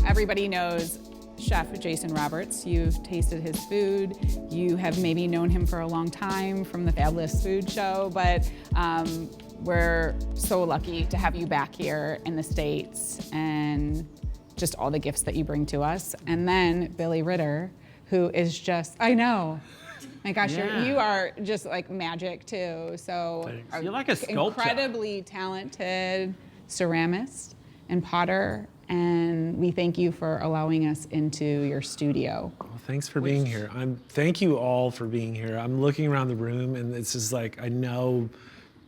Everybody knows Chef Jason Roberts. You've tasted his food. You have maybe known him for a long time from the Fabulous Food Show, but we're so lucky to have you back here in the States and just all the gifts that you bring to us. And then Billy Ritter, who is just, I know. My gosh, you are just like magic too. So you're like a sculptor. Incredibly talented ceramist and potter. And we thank you for allowing us into your studio. Well, thanks for being here. Thank you all for being here. I'm looking around the room and it's just like, I know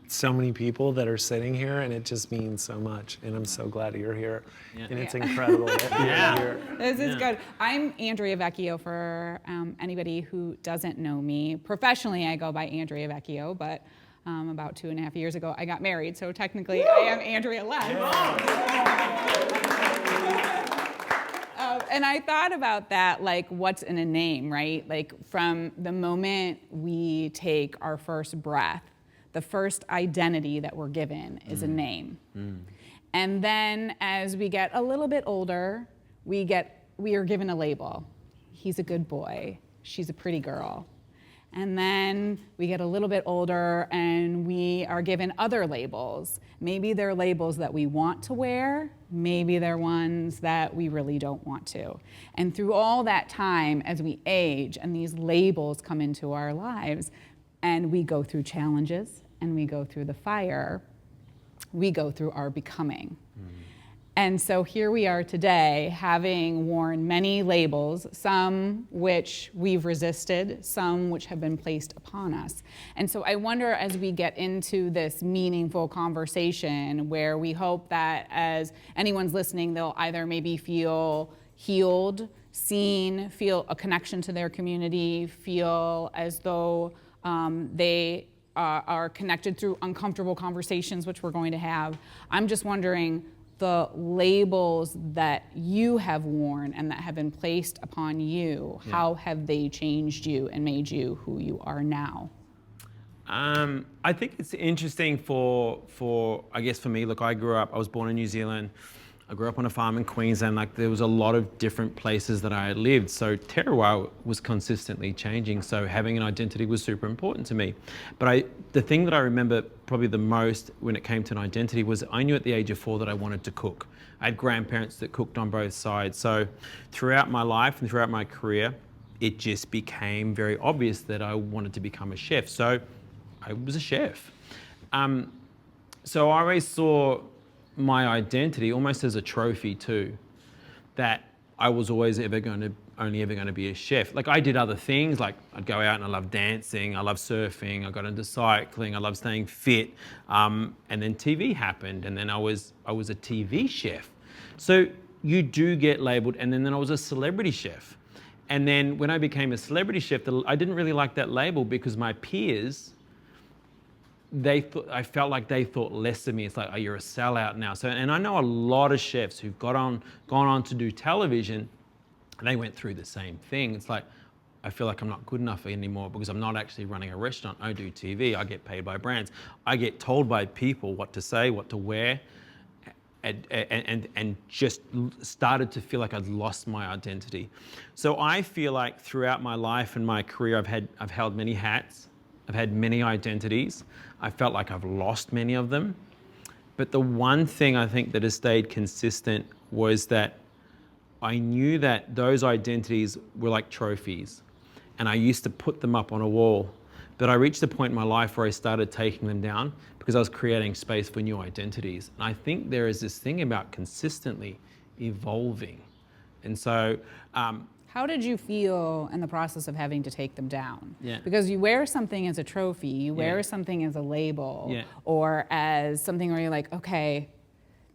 so many people that are sitting here and it just means so much. And I'm so glad you're here. And it's incredible that you're here. This is good. I'm Andrea Vecchio for anybody who doesn't know me. Professionally, I go by Andrea Vecchio, but about 2.5 years ago, I got married. So technically, I am Andrea and I thought about that, like, what's in a name, right? Like, from the moment we take our first breath, the first identity that we're given is a name. And then as we get a little bit older, we are given a label. He's a good boy. She's a pretty girl. And then we get a little bit older and we are given other labels. Maybe they're labels that we want to wear, maybe they're ones that we really don't want to. And through all that time, as we age and these labels come into our lives, and we go through challenges and we go through the fire, we go through our becoming. And so here we are today, having worn many labels, some which we've resisted, some which have been placed upon us. And so I wonder, as we get into this meaningful conversation where we hope that as anyone's listening, they'll either maybe feel healed, seen, feel a connection to their community, feel as though they are connected through uncomfortable conversations, which we're going to have. I'm just wondering, the labels that you have worn and that have been placed upon you, how have they changed you and made you who you are now? I think it's interesting for I guess for me, look, I was born in New Zealand. I grew up on a farm in Queensland. Like, there was a lot of different places that I had lived. So terroir was consistently changing. So having an identity was super important to me. But the thing that I remember probably the most when it came to an identity was I knew at the age of 4 that I wanted to cook. I had grandparents that cooked on both sides. So throughout my life and throughout my career, it just became very obvious that I wanted to become a chef. So I was a chef. So I always saw my identity almost as a trophy too, that I was always only ever going to be a chef. Like, I did other things, like I'd go out and I loved dancing, I loved surfing, I got into cycling, I loved staying fit, and then TV happened, and then I was a TV chef. So you do get labeled, and then I was a celebrity chef. And then when I became a celebrity chef, I didn't really like that label because my peers, I felt like they thought less of me. It's like, oh, you're a sellout now. So, and I know a lot of chefs who've gone on to do television, and they went through the same thing. It's like, I feel like I'm not good enough anymore because I'm not actually running a restaurant. I do TV. I get paid by brands. I get told by people what to say, what to wear, and just started to feel like I'd lost my identity. So I feel like throughout my life and my career, I've held many hats. I've had many identities. I felt like I've lost many of them. But the one thing I think that has stayed consistent was that I knew that those identities were like trophies, and I used to put them up on a wall. But I reached a point in my life where I started taking them down because I was creating space for new identities. And I think there is this thing about consistently evolving. And so, how did you feel in the process of having to take them down? Yeah. Because you wear something as a trophy, you wear something as a label, or as something where you're like, okay,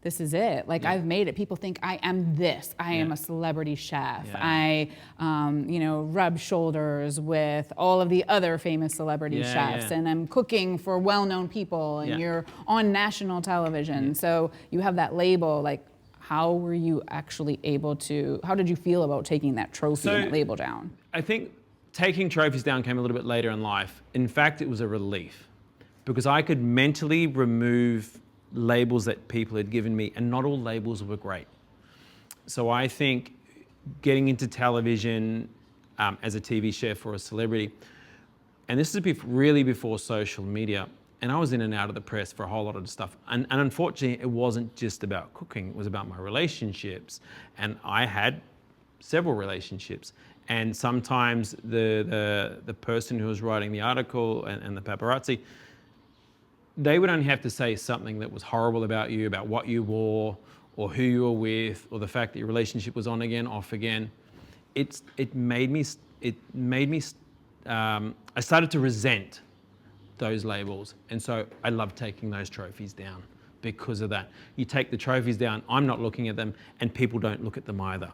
this is it. Like, I've made it. People think I am this. I am a celebrity chef. I, rub shoulders with all of the other famous celebrity chefs, and I'm cooking for well-known people, and you're on national television. So you have that label, like, how were you actually able to, how did you feel about taking that trophy and that label down? I think taking trophies down came a little bit later in life. In fact, it was a relief because I could mentally remove labels that people had given me, and not all labels were great. So I think getting into television as a TV chef or a celebrity, and this is really before social media, and I was in and out of the press for a whole lot of stuff. And unfortunately, it wasn't just about cooking, it was about my relationships. And I had several relationships. And sometimes the person who was writing the article and the paparazzi, they would only have to say something that was horrible about you, about what you wore, or who you were with, or the fact that your relationship was on again, off again. It made me, I started to resent those labels. And so I love taking those trophies down because of that. You take the trophies down, I'm not looking at them, and people don't look at them either.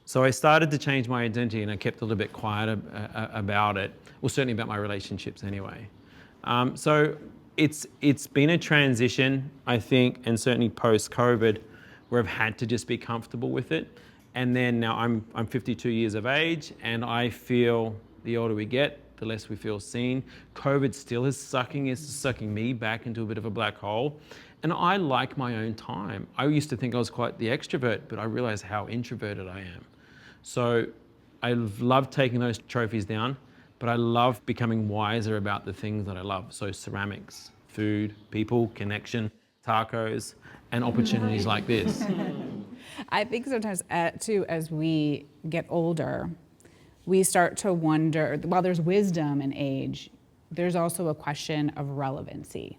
So I started to change my identity, and I kept a little bit quiet about it. Well, certainly about my relationships anyway. So it's been a transition, I think, and certainly post-COVID, where I've had to just be comfortable with it. And then now I'm 52 years of age, and I feel the older we get, the less we feel seen. COVID still is sucking me back into a bit of a black hole. And I like my own time. I used to think I was quite the extrovert, but I realized how introverted I am. So I love taking those trophies down, but I love becoming wiser about the things that I love. So ceramics, food, people, connection, tacos, and opportunities like this. I think sometimes too, as we get older, we start to wonder, while there's wisdom in age, there's also a question of relevancy,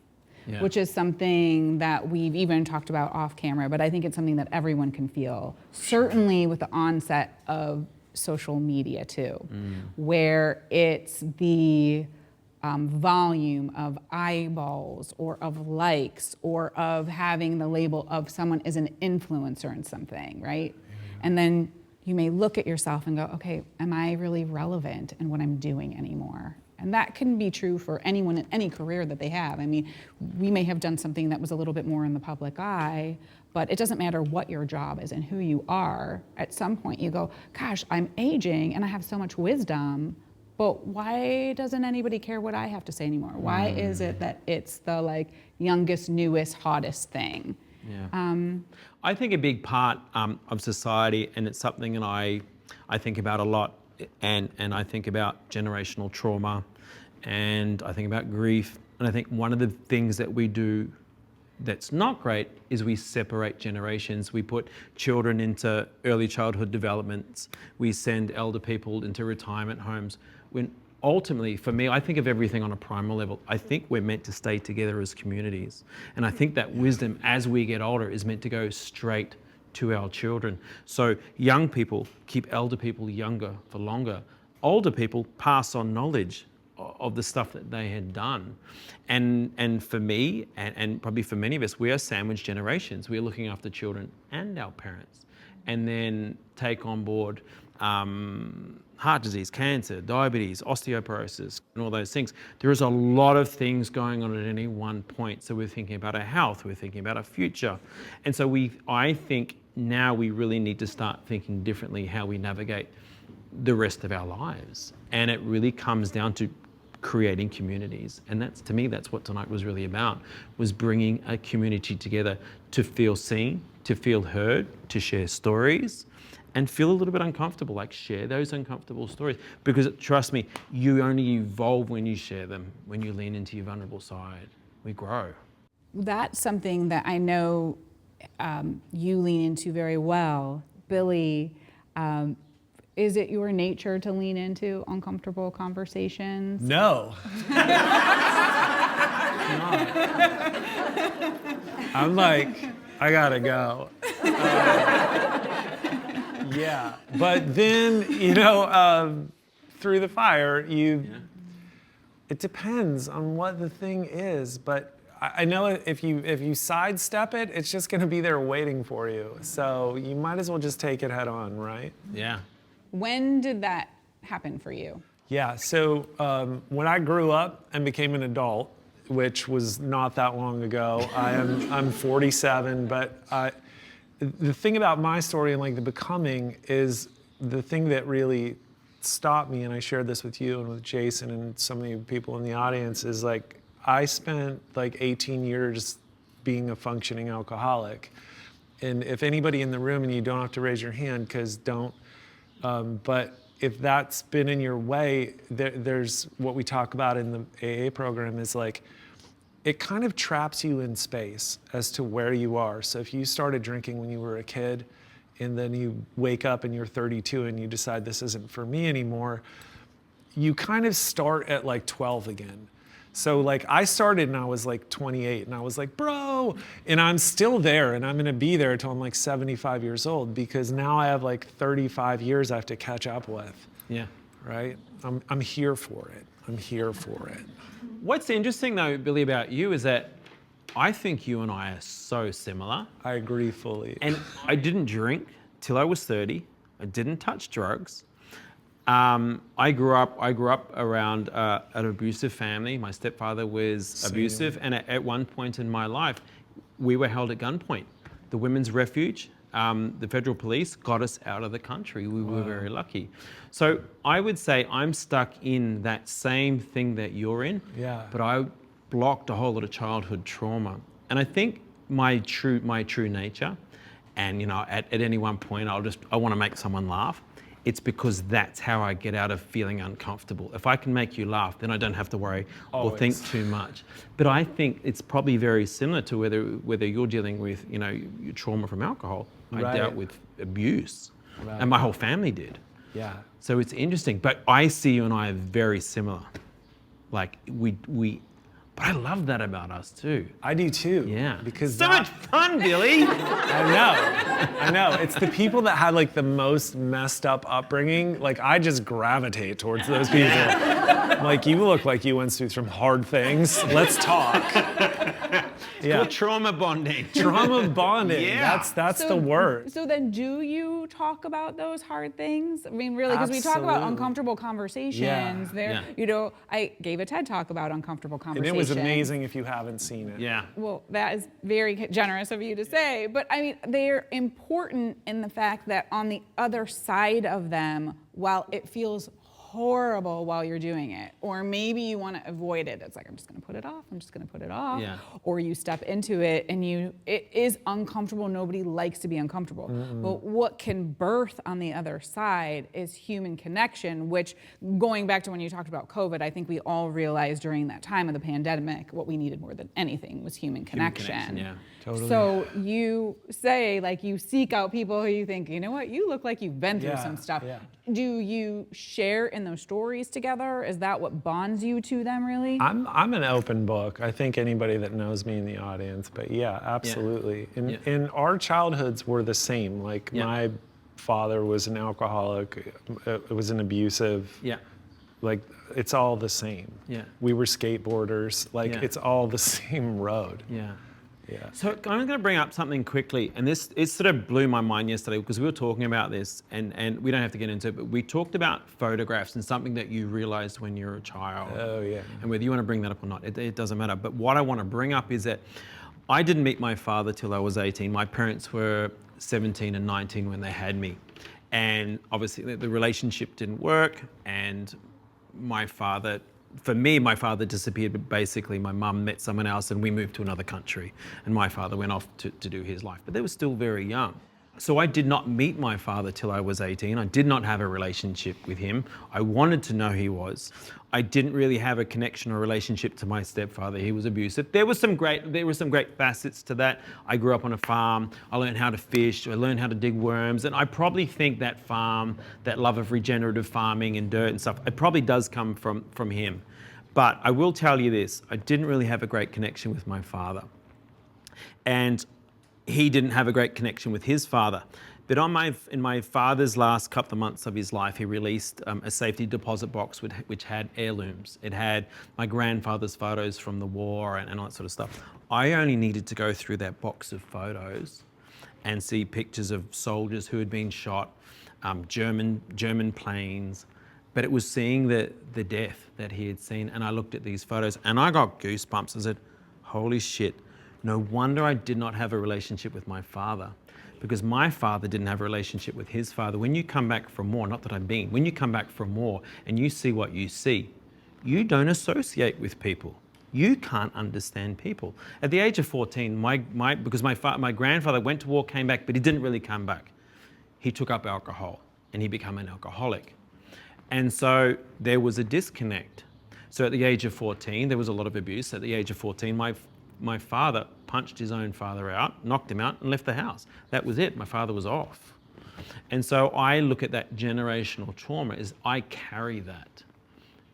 which is something that we've even talked about off camera, but I think it's something that everyone can feel, certainly with the onset of social media too, where it's the volume of eyeballs or of likes or of having the label of someone as an influencer in something, right? And then you may look at yourself and go, okay, am I really relevant in what I'm doing anymore? And that can be true for anyone in any career that they have. I mean, we may have done something that was a little bit more in the public eye, but it doesn't matter what your job is and who you are. At some point you go, gosh, I'm aging and I have so much wisdom, but why doesn't anybody care what I have to say anymore? Why is it that it's the like youngest, newest, hottest thing? Yeah. I think a big part of society, and it's something that I think about a lot, and I think about generational trauma, and I think about grief, and I think one of the things that we do that's not great is we separate generations. We put children into early childhood developments. We send elder people into retirement homes. When ultimately, for me, I think of everything on a primal level. I think we're meant to stay together as communities. And I think that wisdom as we get older is meant to go straight to our children. So young people keep elder people younger for longer. Older people pass on knowledge of the stuff that they had done. And for me, and probably for many of us, we are sandwich generations. We're looking after children and our parents. And then take on board heart disease, cancer, diabetes, osteoporosis, and all those things. There is a lot of things going on at any one point. So we're thinking about our health, we're thinking about our future. And so I think now we really need to start thinking differently how we navigate the rest of our lives. And it really comes down to creating communities. And that's, to me, that's what tonight was really about, was bringing a community together to feel seen, to feel heard, to share stories, and feel a little bit uncomfortable, like share those uncomfortable stories. Because trust me, you only evolve when you share them, when you lean into your vulnerable side. We grow. That's something that I know you lean into very well. Billy, is it your nature to lean into uncomfortable conversations? No. I'm like, I gotta go. Yeah, but then, through the fire, it depends on what the thing is, but I know if you sidestep it, it's just gonna be there waiting for you. So you might as well just take it head on, right? Yeah. When did that happen for you? Yeah, so when I grew up and became an adult, which was not that long ago, I'm 47, but the thing about my story and like the becoming is the thing that really stopped me, and I shared this with you and with Jason and some of the people in the audience, is like I spent like 18 years being a functioning alcoholic. And if anybody in the room, and you don't have to raise your hand, because but if that's been in your way, there's what we talk about in the AA program is like, it kind of traps you in space as to where you are. So if you started drinking when you were a kid, and then you wake up and you're 32 and you decide this isn't for me anymore, you kind of start at like 12 again. So like I started and I was like 28 and I was like, bro, and I'm still there and I'm gonna be there until I'm like 75 years old, because now I have like 35 years I have to catch up with. Yeah. Right? I'm here for it. I'm here for it. What's interesting though, Billy, about you is that I think you and I are so similar. I agree fully. And I didn't drink till I was 30. I didn't touch drugs. I grew up around an abusive family. My stepfather was abusive, and at one point in my life, we were held at gunpoint. The Women's Refuge, the federal police got us out of the country. We were very lucky. So I would say I'm stuck in that same thing that you're in, but I blocked a whole lot of childhood trauma. And I think my true nature, and at any one point I want to make someone laugh. It's because that's how I get out of feeling uncomfortable. If I can make you laugh, then I don't have to worry or think too much. But I think it's probably very similar to whether you're dealing with, your trauma from alcohol. I dealt with abuse, and my whole family did. Yeah. So it's interesting. But I see you and I are very similar. Like but I love that about us too. I do too. Yeah. Because so much fun, Billy. I know. It's the people that had like the most messed up upbringing. Like I just gravitate towards those people. Like, you look like you went through some hard things. Let's talk. It's called trauma bonding. Trauma bonding. Yeah. That's the word. So then do you talk about those hard things? I mean, really, because we talk about Absolutely. uncomfortable conversations. I gave a TED talk about uncomfortable And conversations. it was amazing if you haven't seen it. Yeah. Well, that is very generous of you to say. But I mean, they're important in the fact that on the other side of them, while it feels horrible while you're doing it, or maybe you want to avoid it, it's like, I'm just going to put it off. Yeah. Or you step into it and it is uncomfortable. Nobody likes to be uncomfortable. But what can birth on the other side is human connection, which, going back to when you talked about COVID, I think we all realized during that time of the pandemic, what we needed more than anything was human connection. Yeah. Totally. So you say, like, you seek out people who you think, you know what, you look like you've been through some stuff. Yeah. Do you share in those stories together? Is that what bonds you to them, really? I'm an open book. I think anybody that knows me in the audience, but yeah, absolutely. And our childhoods were the same. Like my father was an alcoholic, it was an abusive. Yeah. Like, it's all the same. Yeah. We were skateboarders. Like, it's all the same road. Yeah. Yeah. So I'm going to bring up something quickly, and it sort of blew my mind yesterday because we were talking about this, and we don't have to get into it, but we talked about photographs and something that you realized when you're a child. Oh, yeah. And whether you want to bring that up or not, it doesn't matter. But what I want to bring up is that I didn't meet my father till I was 18. My parents were 17 and 19 when they had me. And obviously the relationship didn't work, and my father disappeared, but basically my mum met someone else and we moved to another country, and my father went off to do his life, but they were still very young. So I did not meet my father till I was 18. I did not have a relationship with him. I wanted to know who he was. I didn't really have a connection or relationship to my stepfather. He was abusive. There were some great facets to that. I grew up on a farm. I learned how to fish. I learned how to dig worms. And I probably think that farm, that love of regenerative farming and dirt and stuff, it probably does come from him. But I will tell you this, I didn't really have a great connection with my father. And he didn't have a great connection with his father. But in my father's last couple of months of his life, he released a safety deposit box which had heirlooms. It had my grandfather's photos from the war and all that sort of stuff. I only needed to go through that box of photos and see pictures of soldiers who had been shot, German planes, but it was seeing the death that he had seen. And I looked at these photos and I got goosebumps. I said, holy shit. No wonder I did not have a relationship with my father, because my father didn't have a relationship with his father. When you come back from war, not that I've been, when you come back from war and you see what you see, you don't associate with people. You can't understand people. At the age of 14, because my grandfather went to war, came back, but he didn't really come back. He took up alcohol and he became an alcoholic. And so there was a disconnect. So at the age of 14, there was a lot of abuse. At the age of 14, my father punched his own father out, knocked him out, and left the house. That was it. My father was off. And so I look at that generational trauma as I carry that.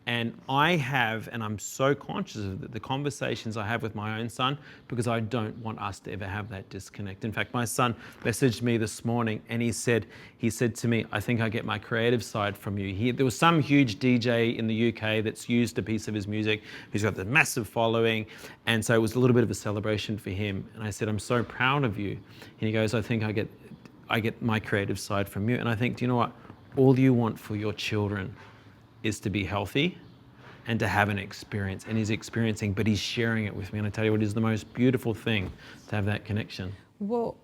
And I'm so conscious of the conversations I have with my own son, because I don't want us to ever have that disconnect. In fact, my son messaged me this morning and he said to me, I think I get my creative side from you. There was some huge DJ in the UK that's used a piece of his music, who's got this massive following. And so it was a little bit of a celebration for him. And I said, I'm so proud of you. And he goes, I think I get my creative side from you. And I think, do you know what? All you want for your children is to be healthy and to have an experience. And he's experiencing, but he's sharing it with me. And I tell you what, it is the most beautiful thing to have that connection. Well,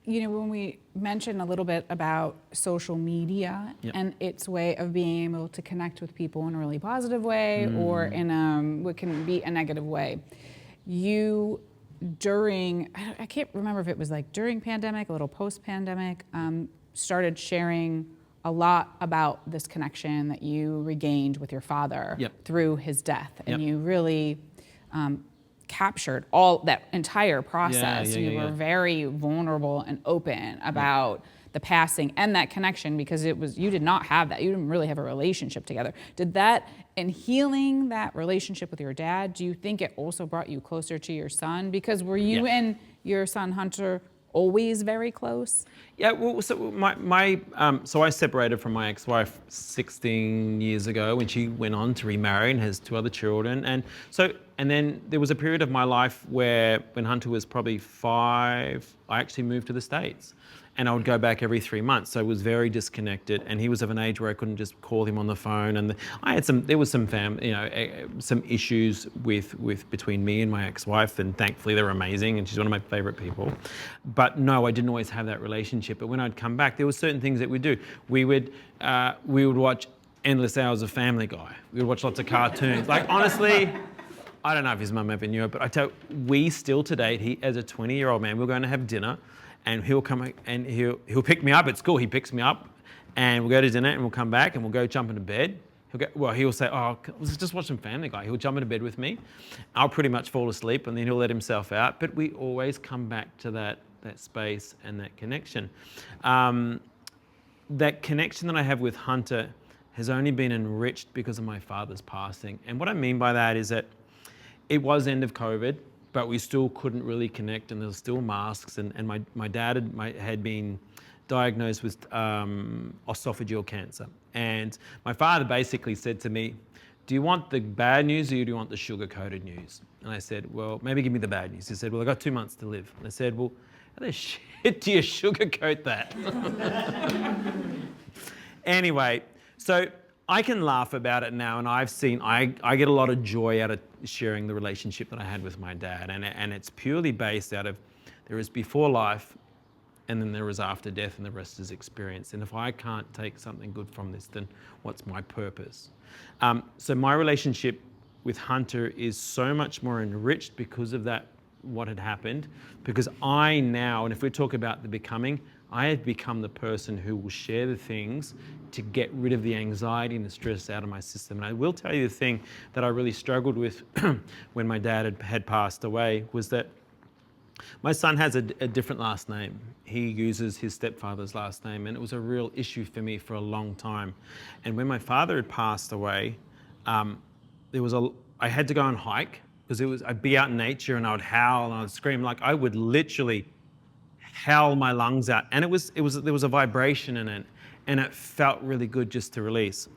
when we mentioned a little bit about social media and its way of being able to connect with people in a really positive way or in what can be a negative way, I can't remember if it was like during pandemic, a little post-pandemic, started sharing a lot about this connection that you regained with your father through his death. And you really captured all that entire process. You were very vulnerable and open about the passing and that connection, because you did not have that. You didn't really have a relationship together. Did that, in healing that relationship with your dad, do you think it also brought you closer to your son? Because were you and your son Hunter always very close? Yeah, well, so so I separated from my ex-wife 16 years ago when she went on to remarry and has 2 other children. And then there was a period of my life where, when Hunter was probably 5, I actually moved to the States. And I would go back every 3 months. So I was very disconnected, and he was of an age where I couldn't just call him on the phone. And there was some some issues between me and my ex-wife, and thankfully they're amazing, and she's one of my favorite people. But no, I didn't always have that relationship. But when I'd come back, there were certain things that we'd do. We would watch endless hours of Family Guy. We would watch lots of cartoons. Like, honestly, I don't know if his mum ever knew it, but I tell you, we still to date, he, as a 20-year-old man, we're going to have dinner. And he'll come and he'll pick me up at school. He picks me up, and we'll go to dinner, and we'll come back, and we'll go jump into bed. He'll say, oh, let's just watch some Family Guy. He'll jump into bed with me. I'll pretty much fall asleep, and then he'll let himself out. But we always come back to that space and that connection. That connection that I have with Hunter has only been enriched because of my father's passing. And what I mean by that is that it was end of COVID, but we still couldn't really connect, and there were still masks. And my dad had been diagnosed with esophageal cancer. And my father basically said to me, do you want the bad news, or do you want the sugar-coated news? And I said, well, maybe give me the bad news. He said, well, I've got 2 months to live. And I said, well, how the shit do you sugarcoat that? Anyway, so I can laugh about it now, and I get a lot of joy out of sharing the relationship that I had with my dad, and it's purely based out of, there is before life, and then there is after death, and the rest is experience. And if I can't take something good from this, then what's my purpose? So my relationship with Hunter is so much more enriched because of that, what had happened, because I now, and if we talk about the becoming, I have become the person who will share the things to get rid of the anxiety and the stress out of my system. And I will tell you the thing that I really struggled with when my dad had passed away was that my son has a different last name. He uses his stepfather's last name, and it was a real issue for me for a long time. And when my father had passed away, I had to go and hike, because I'd be out in nature and I would howl and I'd scream, like I would literally howl my lungs out, and there was a vibration in it, and it felt really good just to release.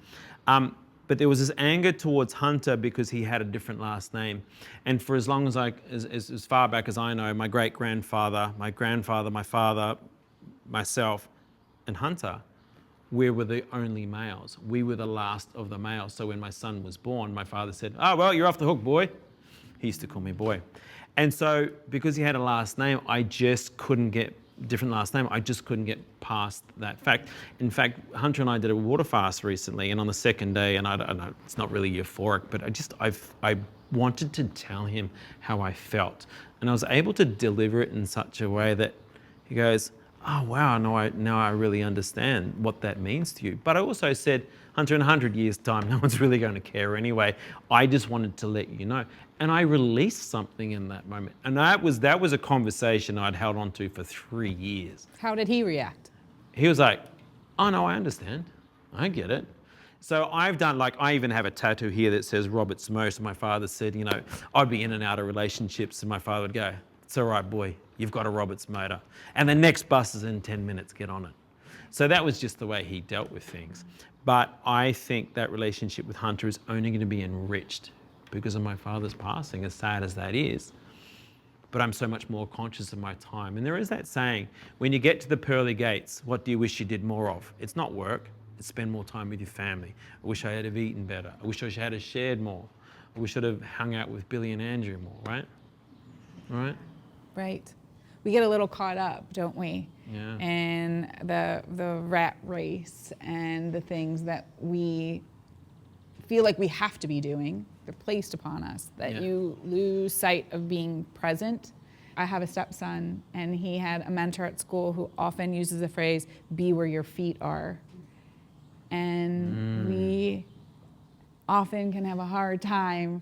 But there was this anger towards Hunter because he had a different last name, and for as long as far back as I know, my great-grandfather, my grandfather, my father, myself, and Hunter, we were the only males. We were the last of the males. So when my son was born, my father said, "Oh well, you're off the hook, boy." He used to call me boy. And so, because he had a last name, I just couldn't get different last name. I just couldn't get past that fact. In fact, Hunter and I did a water fast recently, and on the second day, and I don't know, it's not really euphoric, but I wanted to tell him how I felt. And I was able to deliver it in such a way that he goes, oh wow, now I really understand what that means to you. But I also said, Hunter, in 100 years' time, no one's really going to care anyway. I just wanted to let you know. And I released something in that moment. And that was a conversation I'd held on to for 3 years. How did he react? He was like, oh no, I understand. I get it. So I've done, like, I even have a tattoo here that says Robert Smoke. My father said, you know, I'd be in and out of relationships, and my father would go, it's all right, boy, you've got a Robert's motor. And the next bus is in 10 minutes, get on it. So that was just the way he dealt with things. But I think that relationship with Hunter is only going to be enriched because of my father's passing, as sad as that is. But I'm so much more conscious of my time. And there is that saying, when you get to the pearly gates, what do you wish you did more of? It's not work, it's spend more time with your family. I wish I had have eaten better. I wish I had have shared more. I wish I'd have hung out with Billy and Andrea more, right? All right? Right. We get a little caught up, don't we? Yeah. In the rat race and the things that we feel like we have to be doing. They're placed upon us, that Yeah. you lose sight of being present. I have a stepson, and he had a mentor at school who often uses the phrase, be where your feet are. And we often can have a hard time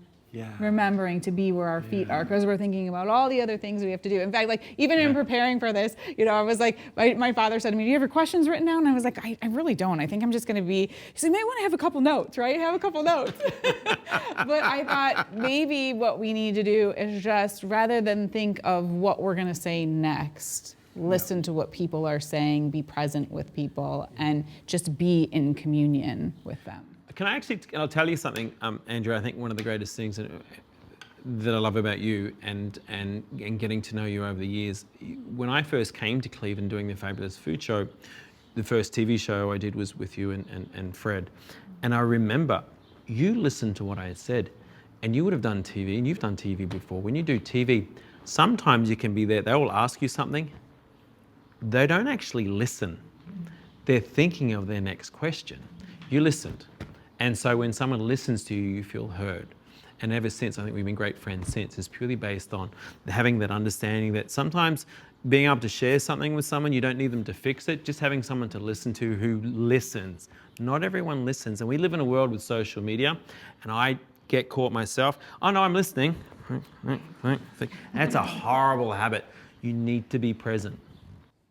remembering to be where our feet are, because we're thinking about all the other things we have to do. In fact, like, even in preparing for this, you know, I was like, my father said to me, do you have your questions written down? And I was like, I really don't. I think I'm just going to be, he said, you may want to have a couple notes, right? Have a couple notes. But I thought maybe what we need to do is just, rather than think of what we're going to say next, listen to what people are saying, be present with people, and just be in communion with them. Can I actually, I'll tell you something, Andrew, I think one of the greatest things that I love about you and getting to know you over the years, when I first came to Cleveland doing the Fabulous Food Show, the first TV show I did was with you and Fred. And I remember you listened to what I had said, and you would have done TV, and you've done TV before. When you do TV, sometimes you can be there, they will ask you something, they don't actually listen. They're thinking of their next question. You listened. And so when someone listens to you, you feel heard. And ever since, I think we've been great friends since, is purely based on having that understanding that sometimes being able to share something with someone, you don't need them to fix it, just having someone to listen to who listens. Not everyone listens. And we live in a world with social media, and I get caught myself, oh no, I'm listening. That's a horrible habit. You need to be present.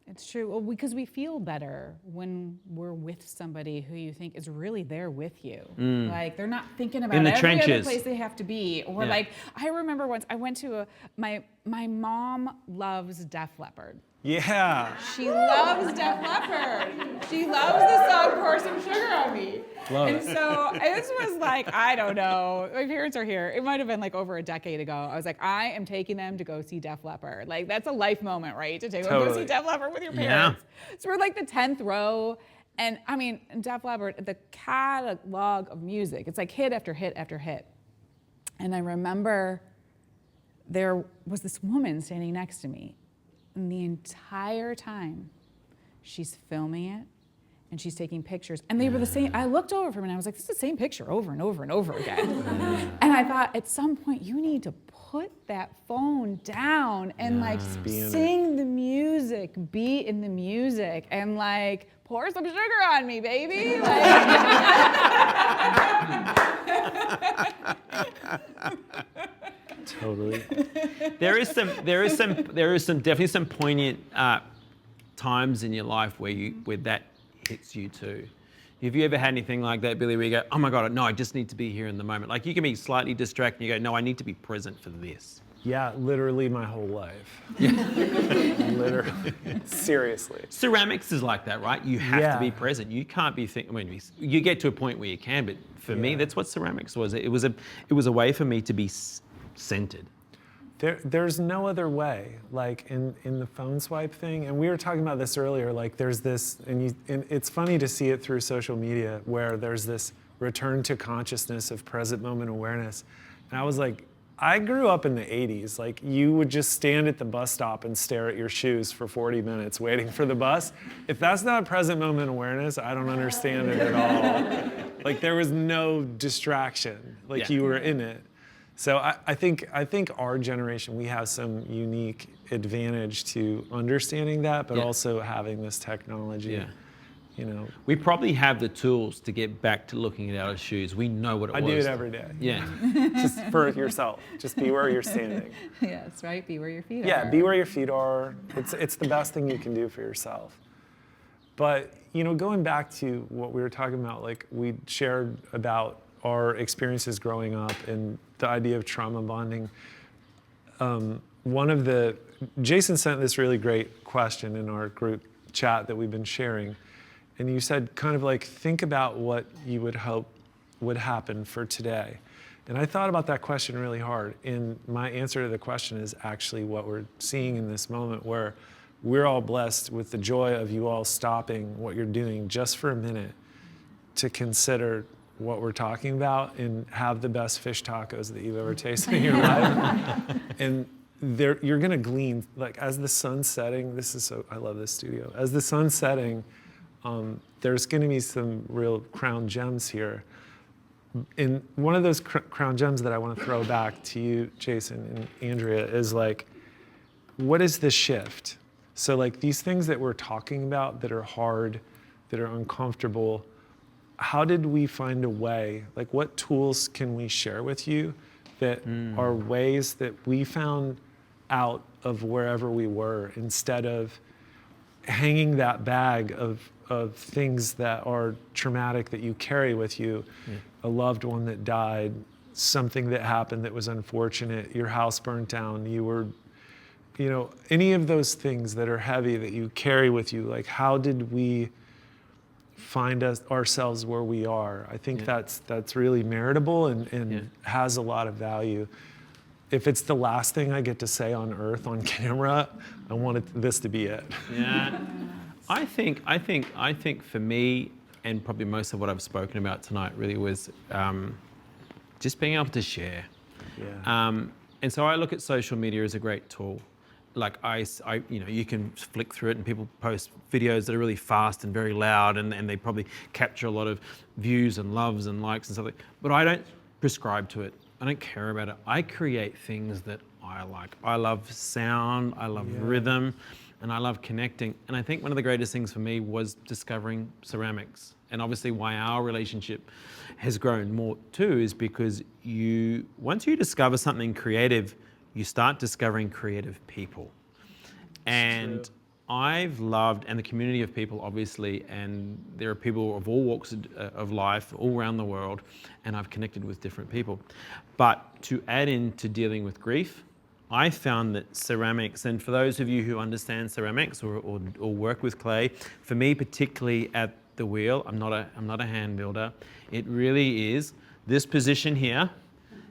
It's true. Well, because we feel better when we're with somebody who you think is really there with you. Like, they're not thinking about In the every trenches. other place they have to be. Or like, I remember once I went to my mom loves Def Leppard. Yeah. She loves Def Leppard. She loves the song Pour Some Sugar on Me. Love and it. so this was like, I don't know. My parents are here. It might have been like over a decade ago. I was like, I am taking them to go see Def Leppard. Like, that's a life moment, right? To take them to go see Def Leppard with your parents. Yeah. So we're like the 10th row. And I mean, Def Leppard, the catalog of music, it's like hit after hit after hit. And I remember there was this woman standing next to me. And the entire time, she's filming it, and she's taking pictures. And they were the same. I looked over from her, and I was like, this is the same picture over and over and over again. And I thought, at some point, you need to put that phone down and like sing the music, be in the music, and like pour some sugar on me, baby. Totally. There is definitely some poignant times in your life where that hits you too. Have you ever had anything like that, Billy, where you go, oh my God, no, I just need to be here in the moment? Like, you can be slightly distracted and you go, no, I need to be present for this. Yeah, literally my whole life. Literally. Seriously. Ceramics is like that, right? You have to be present. You can't be thinking, I mean, you get to a point where you can, but for me, that's what ceramics was. It was a way for me to be centered. There's no other way, like in the phone swipe thing, and we were talking about this earlier, like there's this, and it's funny to see it through social media, where there's this return to consciousness of present moment awareness. And I was like, I grew up in the 80s. Like, you would just stand at the bus stop and stare at your shoes for 40 minutes waiting for the bus. If that's not present moment awareness, I don't understand it at all. Like, there was no distraction. Like, you were in it. So I think our generation, we have some unique advantage to understanding that, but also having this technology. Yeah. You know, We probably have the tools to get back to looking at our shoes. We know what it was. I do it every day. Yeah. Just for yourself. Just be where you're standing. Yes, right? Be where your feet are. Yeah, be where your feet are. It's the best thing you can do for yourself. But, you know, going back to what we were talking about, like, we shared about our experiences growing up and the idea of trauma bonding. Jason sent this really great question in our group chat that we've been sharing. And you said, kind of like, think about what you would hope would happen for today. And I thought about that question really hard. And my answer to the question is actually what we're seeing in this moment, where we're all blessed with the joy of you all stopping what you're doing just for a minute to consider what we're talking about and have the best fish tacos that you've ever tasted in your life. And you're gonna glean, like, as the sun's setting, I love this studio. As the sun's setting, there's gonna be some real crown gems here. And one of those crown gems that I wanna throw back to you, Jason and Andrea, is like, what is the shift? So, like, these things that we're talking about that are hard, that are uncomfortable, how did we find a way, like, what tools can we share with you that are ways that we found out of wherever we were, instead of hanging that bag of things that are traumatic that you carry with you, a loved one that died, something that happened that was unfortunate, your house burnt down, you were, you know, any of those things that are heavy that you carry with you, like, how did we find ourselves where we are? I think that's really meritable and has a lot of value. If it's the last thing I get to say on earth on camera, I want this to be it. Yeah. I think for me, and probably most of what I've spoken about tonight really was just being able to share. Yeah. And so I look at social media as a great tool. Like you can flick through it and people post videos that are really fast and very loud and they probably capture a lot of views and loves and likes and stuff like that. But I don't prescribe to it. I don't care about it. I create things that I like. I love sound, I love rhythm, and I love connecting. And I think one of the greatest things for me was discovering ceramics. And obviously why our relationship has grown more too is because once you discover something creative, you start discovering creative people. And I've loved, and the community of people obviously, and there are people of all walks of life all around the world, and I've connected with different people. But to add into dealing with grief, I found that ceramics, and for those of you who understand ceramics or work with clay, for me particularly at the wheel, I'm not a hand builder, it really is this position here,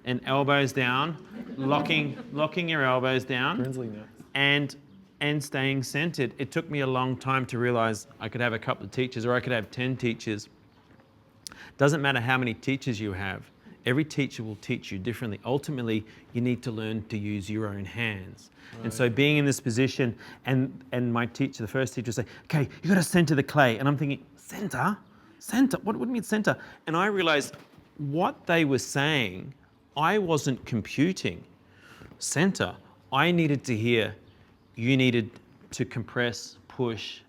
and elbows down, locking your elbows down, and staying centered. It took me a long time to realize I could have a couple of teachers or I could have 10 teachers. Doesn't matter how many teachers you have. Every teacher will teach you differently. Ultimately, you need to learn to use your own hands. Right. And so being in this position, and my teacher, the first teacher, would say, okay, you got to center the clay. And I'm thinking, center? Center? What do you mean center? And I realized what they were saying, I wasn't computing. Center. I needed to hear, you needed to compress, push.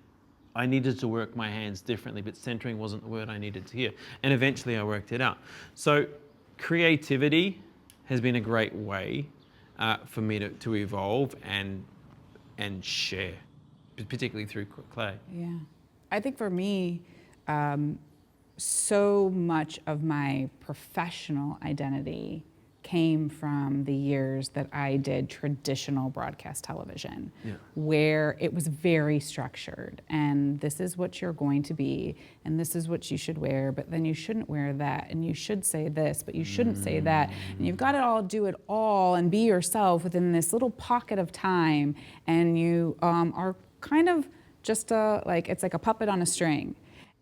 I needed to work my hands differently, but centering wasn't the word I needed to hear. And eventually I worked it out. So creativity has been a great way for me to evolve and share, particularly through clay. Yeah. I think for me, so much of my professional identity came from the years that I did traditional broadcast television, where it was very structured, and this is what you're going to be, and this is what you should wear, but then you shouldn't wear that, and you should say this, but you shouldn't say that, and you've got to do it all and be yourself within this little pocket of time, and you are kind of just it's like a puppet on a string.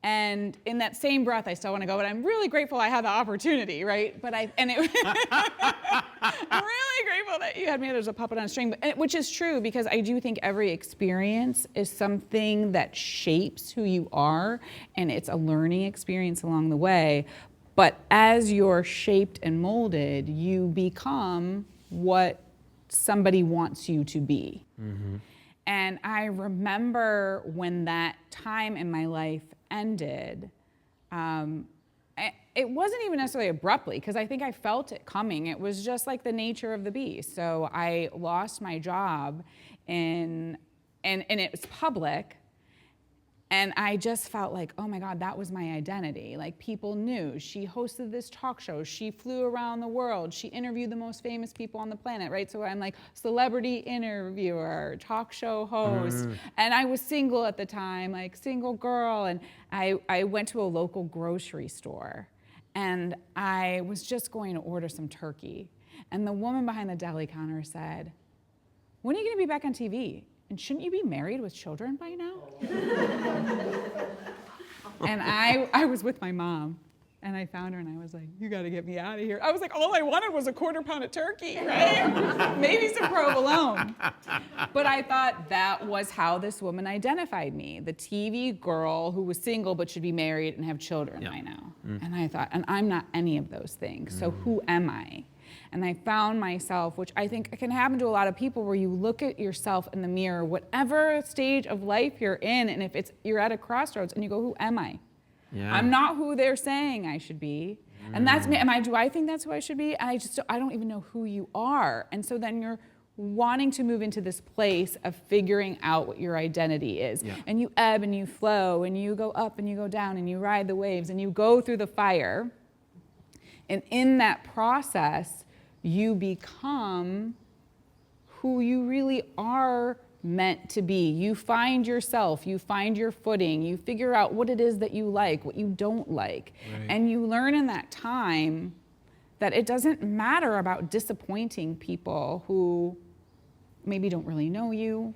And in that same breath, I still want to go, but I'm really grateful I had the opportunity, right? I'm really grateful that you had me as a puppet on a string, which is true, because I do think every experience is something that shapes who you are, and it's a learning experience along the way. But as you're shaped and molded, you become what somebody wants you to be. Mm-hmm. And I remember when that time in my life ended, it wasn't even necessarily abruptly, because I think I felt it coming. It was just like the nature of the beast. So I lost my job, and it was public. And I just felt like, oh my God, that was my identity. Like, people knew. She hosted this talk show. She flew around the world. She interviewed the most famous people on the planet, right? So I'm like celebrity interviewer, talk show host. And I was single at the time, like single girl. And I went to a local grocery store, and I was just going to order some turkey. And the woman behind the deli counter said, "When are you going to be back on TV? And shouldn't you be married with children by now?" And I was with my mom, and I found her, and I was like, "You got to get me out of here." I was like, all I wanted was a quarter pound of turkey, right? Maybe some provolone. But I thought that was how this woman identified me, the TV girl who was single but should be married and have children by now. And I thought, and I'm not any of those things, so who am I? And I found myself, which I think can happen to a lot of people, where you look at yourself in the mirror, whatever stage of life you're in, and if you're at a crossroads, and you go, who am I? Yeah. I'm not who they're saying I should be. And that's me. Do I think that's who I should be? And I don't even know who you are. And so then you're wanting to move into this place of figuring out what your identity is. Yeah. And you ebb and you flow, and you go up and you go down, and you ride the waves, and you go through the fire. And in that process, you become who you really are meant to be. You find yourself, you find your footing, you figure out what it is that you like, what you don't like. Right. And you learn in that time that it doesn't matter about disappointing people who maybe don't really know you,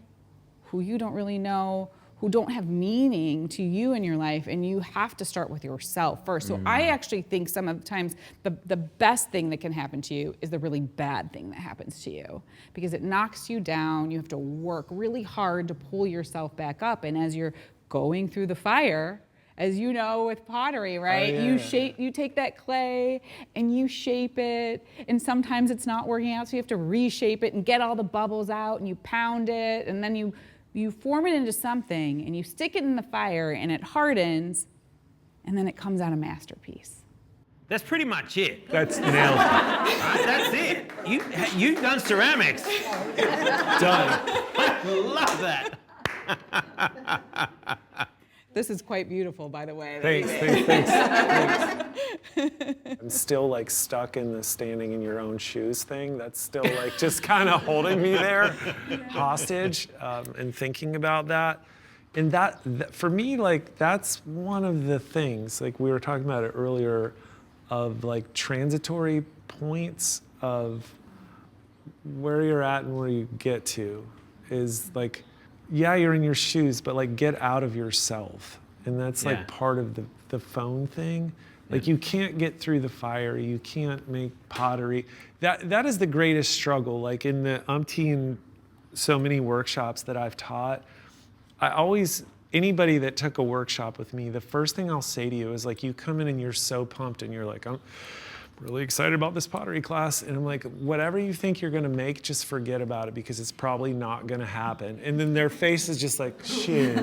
who you don't really know, who don't have meaning to you in your life, and you have to start with yourself first. So I actually think sometimes the best thing that can happen to you is the really bad thing that happens to you, because it knocks you down. You have to work really hard to pull yourself back up, and as you're going through the fire, as you know with pottery, right? Oh, yeah. You take that clay and you shape it, and sometimes it's not working out, so you have to reshape it and get all the bubbles out, and you pound it, and then you form it into something, and you stick it in the fire, and it hardens, and then it comes out a masterpiece. That's pretty much it. That's nailed it. Right, that's it. You've done ceramics. Done. I love that. This is quite beautiful, by the way. Thanks. I'm still like stuck in the standing in your own shoes thing. That's still like just kind of holding me there hostage, and thinking about that. And that for me, like, that's one of the things, like we were talking about it earlier, of like transitory points of where you're at and where you get to is like, yeah, you're in your shoes, but like get out of yourself. And that's like part of the phone thing. Like you can't get through the fire, you can't make pottery. That is the greatest struggle. Like in the umpteen so many workshops that I've taught, anybody that took a workshop with me, the first thing I'll say to you is like, you come in and you're so pumped and you're like, I'm really excited about this pottery class. And I'm like, whatever you think you're gonna make, just forget about it, because it's probably not gonna happen. And then their face is just like, shit.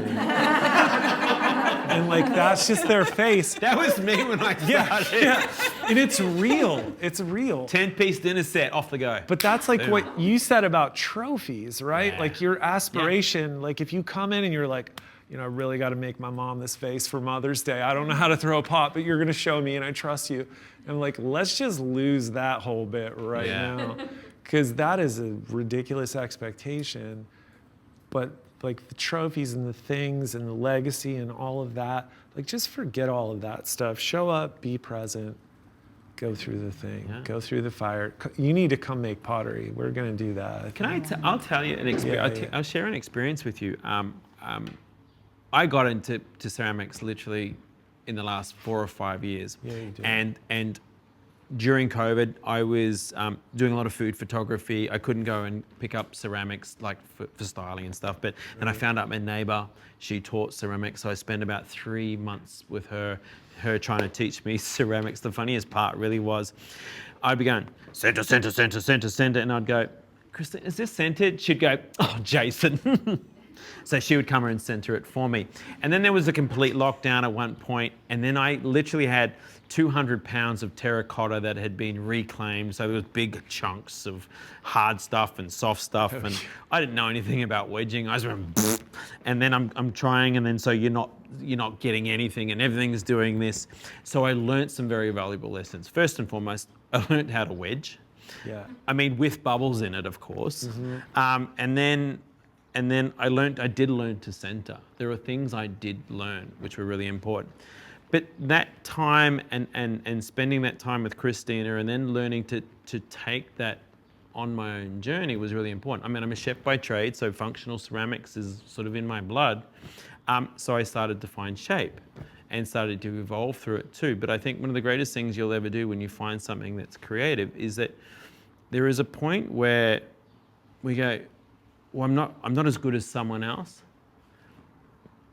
And like, that's just their face. That was me when I started. Yeah. And it's real. It's real. 10-piece dinner set, off the go. But that's like what you said about trophies, right? Yeah. Like your aspiration, like if you come in and you're like, you know, I really got to make my mom this vase for Mother's Day. I don't know how to throw a pot, but you're going to show me and I trust you. And like, let's just lose that whole bit right now. Because that is a ridiculous expectation. But like the trophies and the things and the legacy and all of that, like just forget all of that stuff. Show up, be present, go through the thing, go through the fire. You need to come make pottery. We're going to do that. I'll tell you an experience. I'll share an experience with you. I got into ceramics literally in the last 4 or 5 years. Yeah, you do. And during COVID, I was doing a lot of food photography. I couldn't go and pick up ceramics like for styling and stuff. But and I found out my neighbor, she taught ceramics. So I spent about 3 months with her trying to teach me ceramics. The funniest part really was I'd be going, center, center, center, center, center. And I'd go, Kristen, is this centered? She'd go, oh, Jason. So she would come and center it for me. And then there was a complete lockdown at one point, and then I literally had 200 pounds of terracotta that had been reclaimed. So there was big chunks of hard stuff and soft stuff, and I didn't know anything about wedging. I was going, and then I'm trying, and then so you're not getting anything, and everything's doing this. So I learned some very valuable lessons. First and foremost, I learned how to wedge. Yeah. I mean, with bubbles in it, of course. And then I did learn to center. There are things I did learn which were really important. But that time and spending that time with Christina and then learning to take that on my own journey was really important. I mean, I'm a chef by trade, so functional ceramics is sort of in my blood. So I started to find shape and started to evolve through it too. But I think one of the greatest things you'll ever do when you find something that's creative is that there is a point where we go, well, I'm not as good as someone else.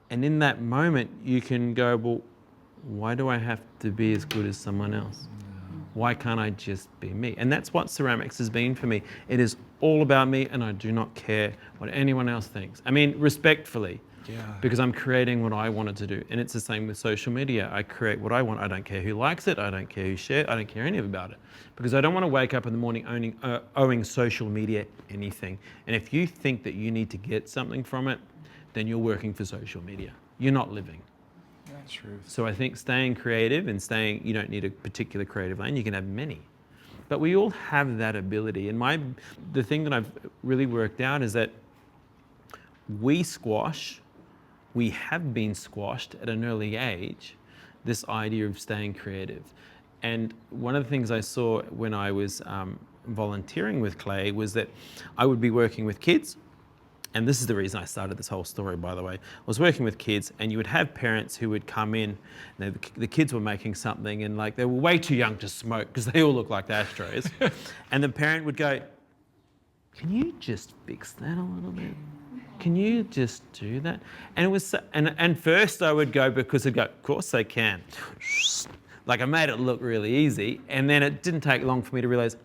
And in that moment, you can go, well, why do I have to be as good as someone else? Why can't I just be me? And that's what ceramics has been for me. It is all about me, and I do not care what anyone else thinks. I mean, respectfully, because I'm creating what I wanted to do. And it's the same with social media. I create what I want. I don't care who likes it. I don't care who shares it. I don't care any about it. Because I don't want to wake up in the morning owing social media anything. And if you think that you need to get something from it, then you're working for social media. You're not living. That's true. So I think staying creative and you don't need a particular creative lane, you can have many. But we all have that ability. And the thing that I've really worked out is that we have been squashed at an early age, this idea of staying creative. And one of the things I saw when I was volunteering with Clay was that I would be working with kids. And this is the reason I started this whole story, by the way. I was working with kids, and you would have parents who would come in, and the kids were making something, and like they were way too young to smoke because they all look like ashtrays. And the parent would go, can you just fix that a little bit? Can you just do that? And it was, and first I would go because I'd go, of course they can. Like I made it look really easy. And then it didn't take long for me to realize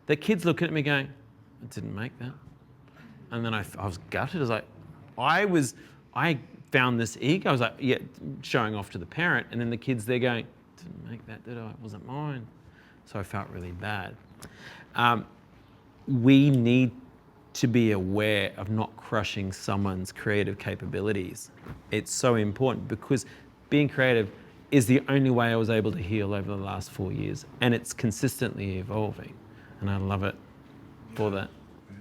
the kids looking at me going, I didn't make that. And then I was gutted. I was like, I found this ego. I was like, yeah, showing off to the parent. And then the kids, they're going, didn't make that, did I? It wasn't mine. So I felt really bad. We need to be aware of not crushing someone's creative capabilities. It's so important because being creative is the only way I was able to heal over the last 4 years. And it's consistently evolving. And I love it for that.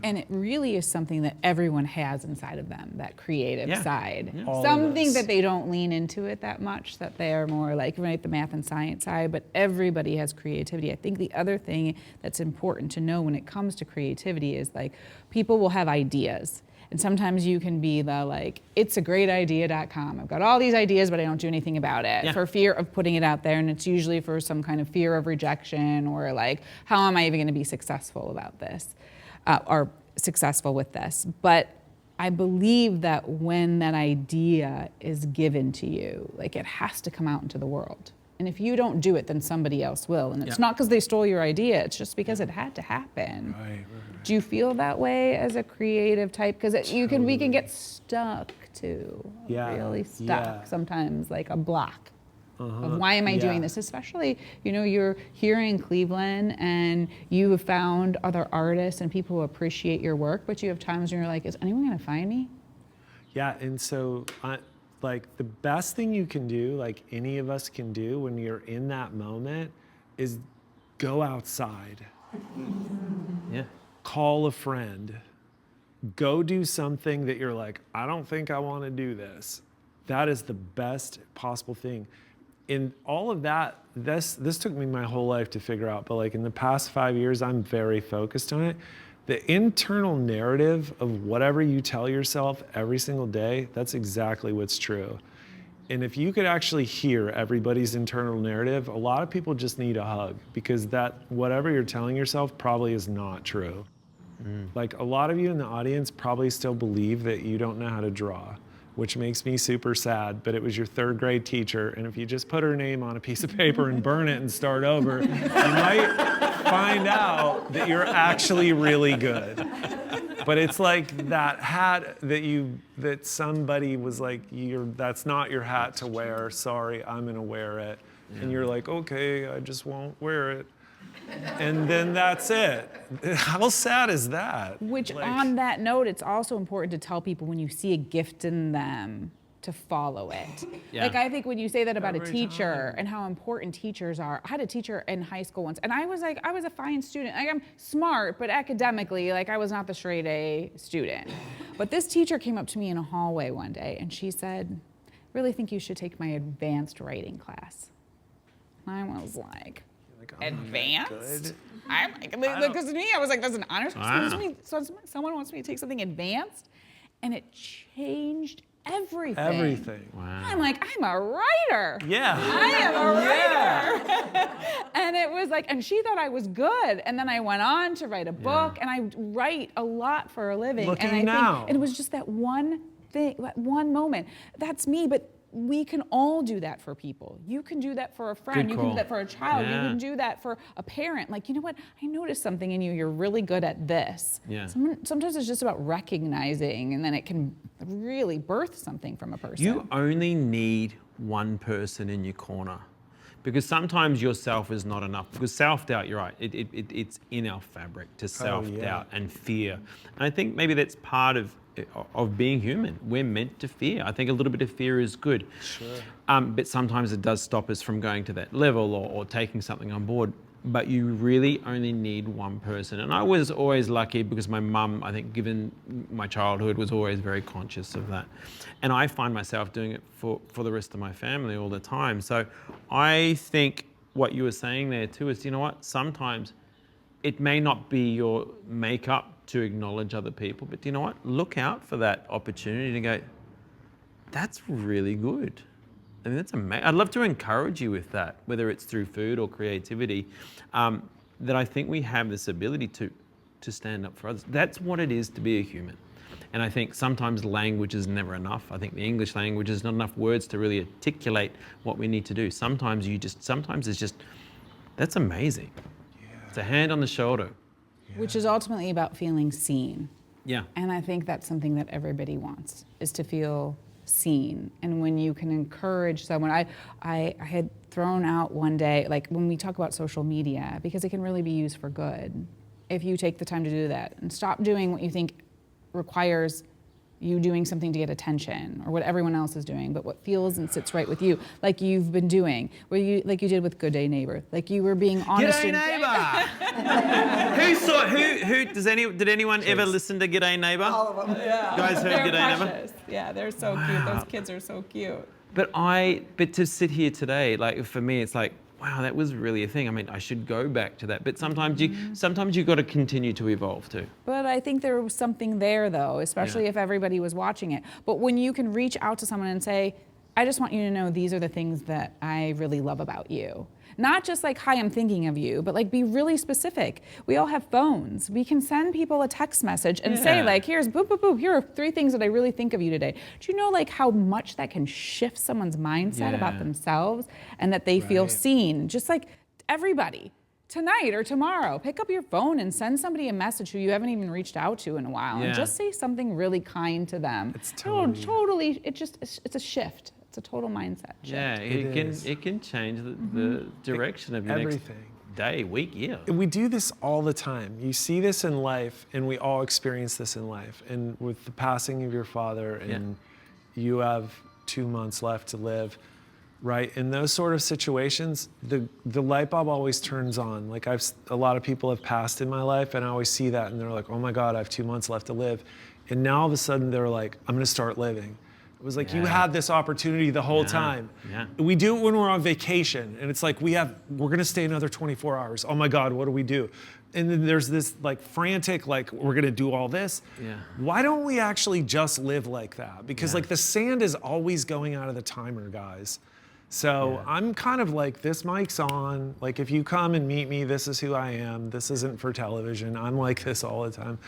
And it really is something that everyone has inside of them, that creative side. All of Something us. that they don't lean into it that much, that they are more like, right, the math and science side, but everybody has creativity. I think the other thing that's important to know when it comes to creativity is like, people will have ideas. And sometimes you can be the like, it's a great idea.com. I've got all these ideas, but I don't do anything about it for fear of putting it out there. And it's usually for some kind of fear of rejection or like, how am I even gonna be successful about this? Or successful with this. But I believe that when that idea is given to you, like it has to come out into the world. And if you don't do it, then somebody else will. And it's not because they stole your idea, it's just because it had to happen. Right. Do you feel that way as a creative type? Because we can get stuck too. Really stuck sometimes, like a block. Of why am I doing this? Especially, you're here in Cleveland and you have found other artists and people who appreciate your work, but you have times when you're like, is anyone gonna find me? Yeah, and so like the best thing you can do, like any of us can do when you're in that moment, is go outside. Yeah. Call a friend. Go do something that you're like, I don't think I want to do this. That is the best possible thing. In all of that, this took me my whole life to figure out, but like in the past 5 years, I'm very focused on it. The internal narrative of whatever you tell yourself every single day, that's exactly what's true. And if you could actually hear everybody's internal narrative, a lot of people just need a hug, because that whatever you're telling yourself probably is not true. Like, a lot of you in the audience probably still believe that you don't know how to draw, which makes me super sad, but it was your 3rd grade teacher, and if you just put her name on a piece of paper and burn it and start over, you might find out that you're actually really good. But it's like that hat that somebody was like, that's not your hat to wear, sorry, I'm gonna wear it. And you're like, okay, I just won't wear it. And then that's it. How sad is that? Which, on that note, it's also important to tell people when you see a gift in them to follow it. Yeah. Like, I think when you say that about a Every teacher time. and how important teachers are. I had a teacher in high school once, and I was a fine student. Like, I'm smart, but academically, like, I was not the straight A student. But this teacher came up to me in a hallway one day, and she said, really think you should take my advanced writing class. And I was like, advanced? I'm like, because to me, I was like, that's an honors class. Someone wants me to take something advanced, and it changed everything. Everything. Wow. I'm like, I'm a writer. Yeah. I am a writer. And it was like, and she thought I was good. And then I went on to write a book, and I write a lot for a living. Looking and I now. think it was just that one thing, that one moment. That's me, but we can all do that for people. You can do that for a friend. Good You can do call. that for a child. Yeah. You can do that for a parent. Like, you know what? I noticed something in you. You're really good at this. Yeah. Sometimes it's just about recognizing, and then it can really birth something from a person. You only need one person in your corner, because sometimes yourself is not enough. Because self-doubt, you're right, it's in our fabric to self-doubt and fear. And I think maybe that's part of being human. We're meant to fear. I think a little bit of fear is good. Sure. But sometimes it does stop us from going to that level or taking something on board. But you really only need one person. And I was always lucky because my mum, I think, given my childhood, was always very conscious of that. And I find myself doing it for the rest of my family all the time. So I think what you were saying there too is, you know what, sometimes it may not be your makeup to acknowledge other people, but you know what, look out for that opportunity to go, that's really good. I mean, that's amazing. I'd love to encourage you with that, whether it's through food or creativity, that I think we have this ability to stand up for others. That's what it is to be a human. And I think sometimes language is never enough. I think the English language is not enough words to really articulate what we need to do. Sometimes it's just, that's amazing. Yeah. It's a hand on the shoulder. Which is ultimately about feeling seen. Yeah. And I think that's something that everybody wants, is to feel seen. And when you can encourage someone, I had thrown out one day, like when we talk about social media, because it can really be used for good if you take the time to do that and stop doing what you think requires you doing something to get attention, or what everyone else is doing, but what feels and sits right with you, like you've been doing, like you did with Good Day Neighbor, like you were being honest. G'day Neighbour. Did anyone ever listen to G'day Neighbour? All of them. Yeah. You guys heard They're G'day Neighbour? precious. Yeah, they're so cute. Those kids are so cute. But to sit here today, like for me, it's like, wow, that was really a thing. I mean, I should go back to that. But sometimes you got to continue to evolve too. But I think there was something there, though, especially if everybody was watching it. But when you can reach out to someone and say, I just want you to know these are the things that I really love about you. Not just like, hi, I'm thinking of you, but like be really specific. We all have phones. We can send people a text message and say like, here's boop, boop, boop. Here are 3 things that I really think of you today. Do you know like how much that can shift someone's mindset about themselves, and that they feel seen? Just like everybody, tonight or tomorrow, pick up your phone and send somebody a message who you haven't even reached out to in a while, and just say something really kind to them. It's totally, it's a shift. It's a total mindset shift. Yeah, it can change the direction of your next day, week, year. We do this all the time. You see this in life, and we all experience this in life. And with the passing of your father, and you have 2 months left to live, right? In those sort of situations, the light bulb always turns on. Like a lot of people have passed in my life, and I always see that, and they're like, oh my God, I have 2 months left to live. And now all of a sudden they're like, I'm gonna start living. It was like you had this opportunity the whole time. Yeah. We do it when we're on vacation, and it's like we're gonna stay another 24 hours. Oh my God, what do we do? and then there's this like frantic, like we're gonna do all this. Yeah. Why don't we actually just live like that? Because like the sand is always going out of the timer, guys. So I'm kind of like, this mic's on. Like if you come and meet me, this is who I am. This isn't for television. I'm like this all the time.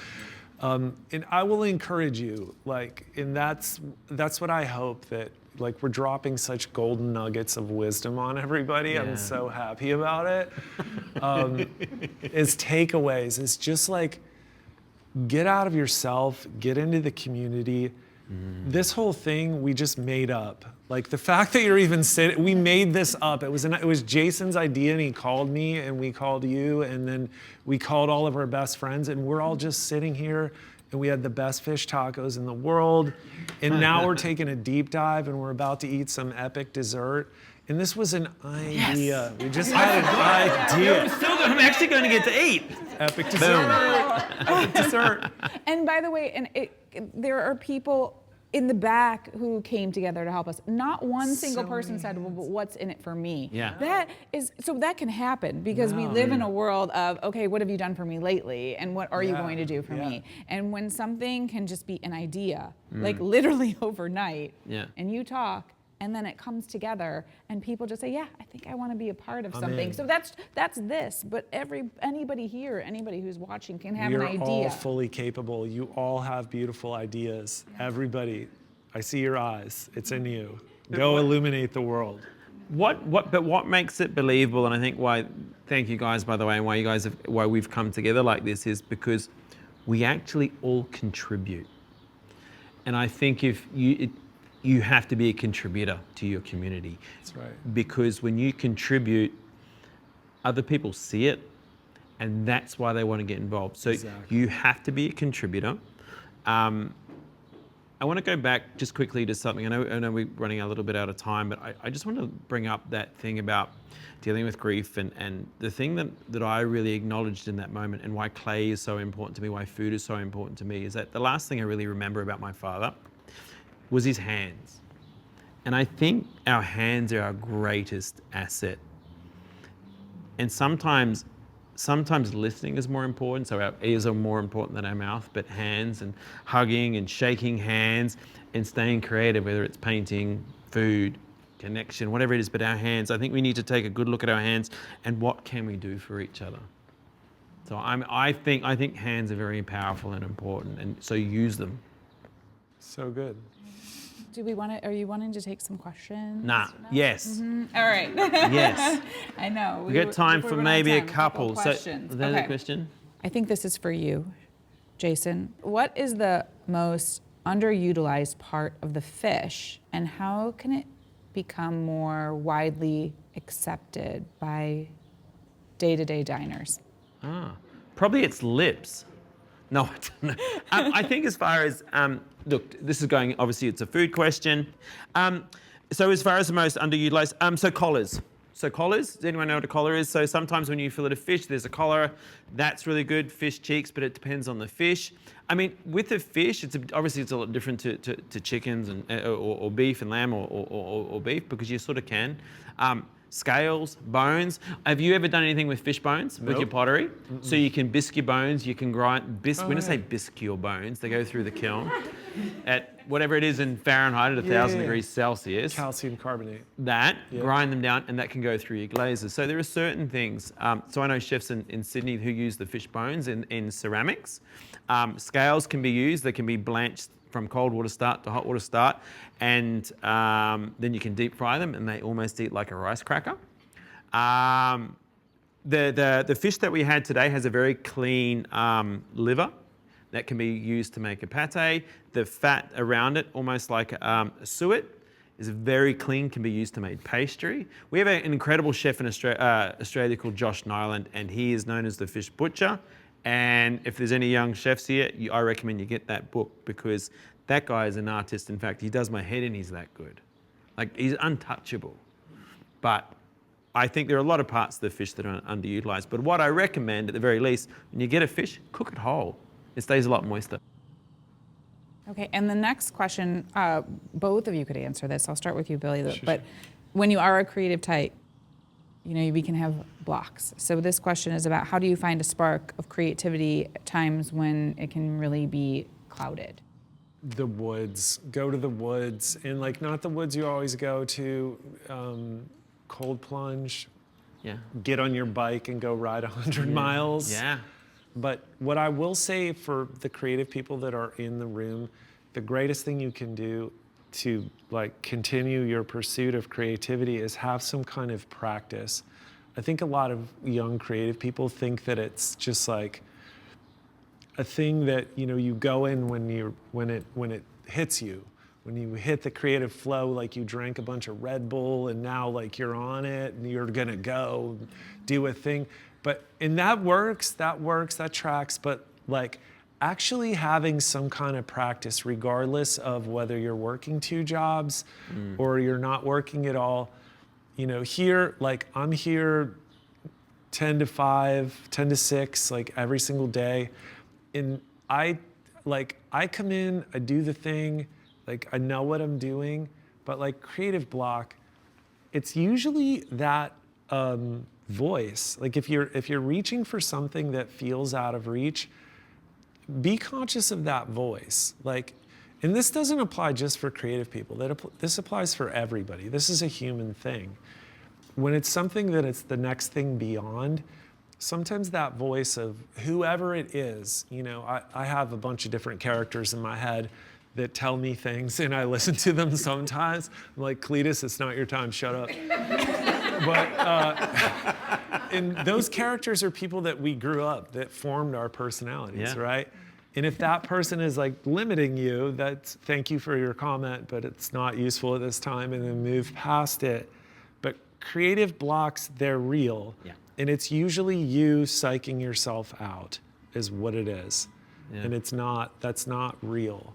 And I will encourage you, like, and that's what I hope, that like we're dropping such golden nuggets of wisdom on everybody. I'm so happy about it. Is takeaways. It's just like, get out of yourself, get into the community. This whole thing we just made up. Like the fact that you're even sitting, we made this up. It was Jason's idea, and he called me, and we called you, and then we called all of our best friends, and we're all just sitting here, and we had the best fish tacos in the world, and now we're taking a deep dive, and we're about to eat some epic dessert. And this was an idea. We just had an idea. I'm actually going to get to eat. Epic dessert. Epic dessert. And by the way, there are people in the back who came together to help us. Not one single person said, well, but what's in it for me? Yeah. That can happen because we live in a world of, okay, what have you done for me lately? And what are you going to do for me? And when something can just be an idea, like literally overnight, and you talk, and then it comes together, and people just say, yeah, I think I want to be a part of something. So that's this, but anybody here, anybody who's watching can have an idea. You're all fully capable. You all have beautiful ideas. Everybody, I see your eyes. It's in you. Go illuminate the world. But what makes it believable, and I think thank you guys, by the way, and why we've come together like this, is because we actually all contribute. And I think you have to be a contributor to your community. That's right. Because when you contribute, other people see it, and that's why they want to get involved. So you have to be a contributor. I want to go back just quickly to something. I know we're running a little bit out of time, but I just want to bring up that thing about dealing with grief, and the thing that I really acknowledged in that moment, and why clay is so important to me, why food is so important to me, is that the last thing I really remember about my father was his hands. And I think our hands are our greatest asset. And sometimes listening is more important, so our ears are more important than our mouth, but hands and hugging and shaking hands and staying creative, whether it's painting, food, connection, whatever it is, but our hands, I think we need to take a good look at our hands and what can we do for each other. So I think hands are very powerful and important, and so use them. So good. Are you wanting to take some questions? Nah. Yes. All right. Yes. I know. We got time for maybe a couple. So, is questions. that a question? I think this is for you, Jason. What is the most underutilized part of the fish, and how can it become more widely accepted by day-to-day diners? Probably its lips. No, I don't know. I think as far as, look, this is going, obviously it's a food question. So as far as the most underutilized, so collars. So collars, does anyone know what a collar is? So sometimes when you fillet a fish, there's a collar. That's really good, fish cheeks, but it depends on the fish. I mean, with the fish, obviously it's a lot different to chickens and or beef and lamb or beef, because you sort of can. Scales, bones. Have you ever done anything with fish bones with your pottery? Mm-mm. So you can bisque your bones, you can grind, when I say bisque your bones, they go through the kiln at whatever it is in Fahrenheit at 1,000 degrees Celsius. Calcium carbonate. Grind them down, and that can go through your glazes. So there are certain things. So I know chefs in Sydney who use the fish bones in ceramics. Scales can be used, they can be blanched from cold water start to hot water start, and then you can deep fry them, and they almost eat like a rice cracker. The fish that we had today has a very clean liver that can be used to make a pate. The fat around it, almost like a suet, is very clean, can be used to make pastry. We have an incredible chef in Australia called Josh Nyland, and he is known as the fish butcher. And if there's any young chefs here, I recommend you get that book, because that guy is an artist. In fact, he does my head in, he's that good. Like, he's untouchable. But I think there are a lot of parts of the fish that are underutilized. But what I recommend, at the very least, when you get a fish, cook it whole. It stays a lot moister. Okay, and the next question, both of you could answer this. I'll start with you, Billy. But when you are a creative type, we can have blocks. So this question is about how do you find a spark of creativity at times when it can really be clouded? The woods. Go to the woods, and like not the woods you always go to. Cold plunge. Yeah. Get on your bike and go ride 100 miles. Yeah. But what I will say for the creative people that are in the room, the greatest thing you can do to like continue your pursuit of creativity is have some kind of practice. I think a lot of young creative people think that it's just like a thing that you go in when it hits you. When you hit the creative flow, like you drank a bunch of Red Bull and now like you're on it and you're gonna go do a thing. And that works, that tracks, but like actually having some kind of practice, regardless of whether you're working 2 jobs or you're not working at all. Here, like I'm here 10 to 5, 10 to 6, like every single day. And I come in, I do the thing, like I know what I'm doing, but like creative block, it's usually that voice. Like if you're reaching for something that feels out of reach, be conscious of that voice. Like, and this doesn't apply just for creative people. This applies for everybody. This is a human thing. When it's something that it's the next thing beyond, sometimes that voice of whoever it is, I have a bunch of different characters in my head that tell me things and I listen to them sometimes. I'm like, Cletus, it's not your time, shut up. And those characters are people that we grew up, that formed our personalities, right? And if that person is like limiting you, that's thank you for your comment, but it's not useful at this time, and then move past it. But creative blocks, they're real. Yeah. And it's usually you psyching yourself out is what it is. Yeah. And that's not real.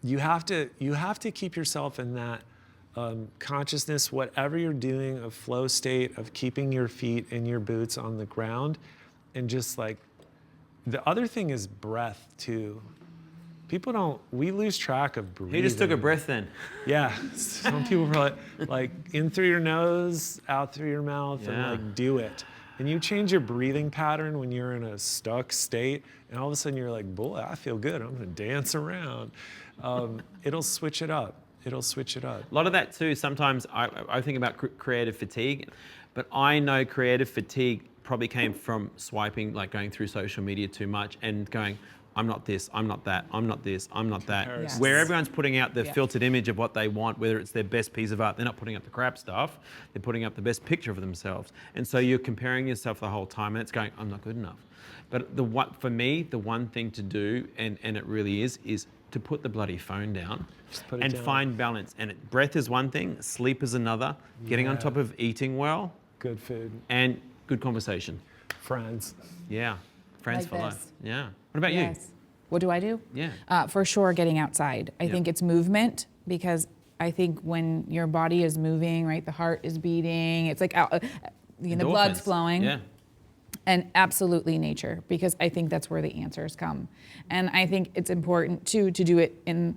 You have to keep yourself in that consciousness, whatever you're doing, of flow state, of keeping your feet and your boots on the ground. And just like, the other thing is breath too. We lose track of breathing. He just took a breath then. Yeah, some people are like in through your nose, out through your mouth, and like do it. And you change your breathing pattern when you're in a stuck state, and all of a sudden you're like, boy, I feel good, I'm gonna dance around. It'll switch it up. A lot of that too, sometimes I think about creative fatigue, but I know creative fatigue probably came from swiping, like going through social media too much and going, I'm not this, I'm not that, I'm not this, I'm not that. Yes. Where everyone's putting out the filtered image of what they want, whether it's their best piece of art, they're not putting up the crap stuff, they're putting up the best picture of themselves. And so you're comparing yourself the whole time and it's going, I'm not good enough. But for me, the one thing to do, and it really is to put the bloody phone down and find balance. And breath is one thing, sleep is another, getting on top of eating well. Good food. And good conversation. Friends. Yeah, friends Like for this. life. Yeah. What about you? What do I do? Yeah. For sure, getting outside. I think it's movement, because I think when your body is moving, right, the heart is beating, it's like the blood's flowing. Yeah. And absolutely nature, because I think that's where the answers come. And I think it's important too to do it in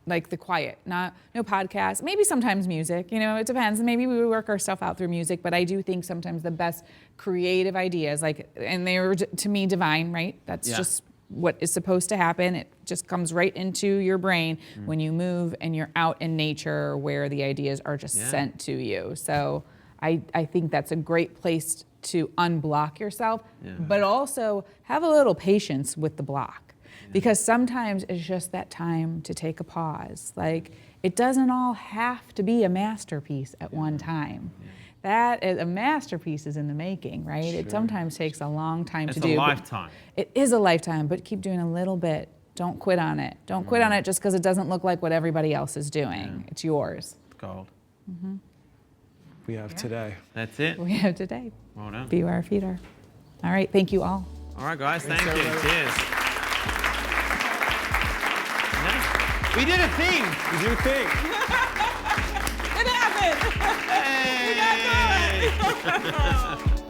like the quiet, no podcast, maybe sometimes music, it depends. Maybe we work our stuff out through music, but I do think sometimes the best creative ideas, and they're to me divine, right? That's just what is supposed to happen. It just comes right into your brain when you move and you're out in nature, where the ideas are just sent to you. So I think that's a great place to unblock yourself, but also have a little patience with the block, because sometimes it's just that time to take a pause. Like, it doesn't all have to be a masterpiece at one time. That is, a masterpiece is in the making, right? Sure. It sometimes takes a long time to do. It's a lifetime. It is a lifetime, but keep doing a little bit. Don't quit on it. Don't quit on it just because it doesn't look like what everybody else is doing. It's yours. It's gold. We have today. That's it. We have today. Well done. Be where our feet are. All right, thank you all. All right, guys, thank you. Cheers. We did a thing. We do a thing. It happened. Hey. We got through it.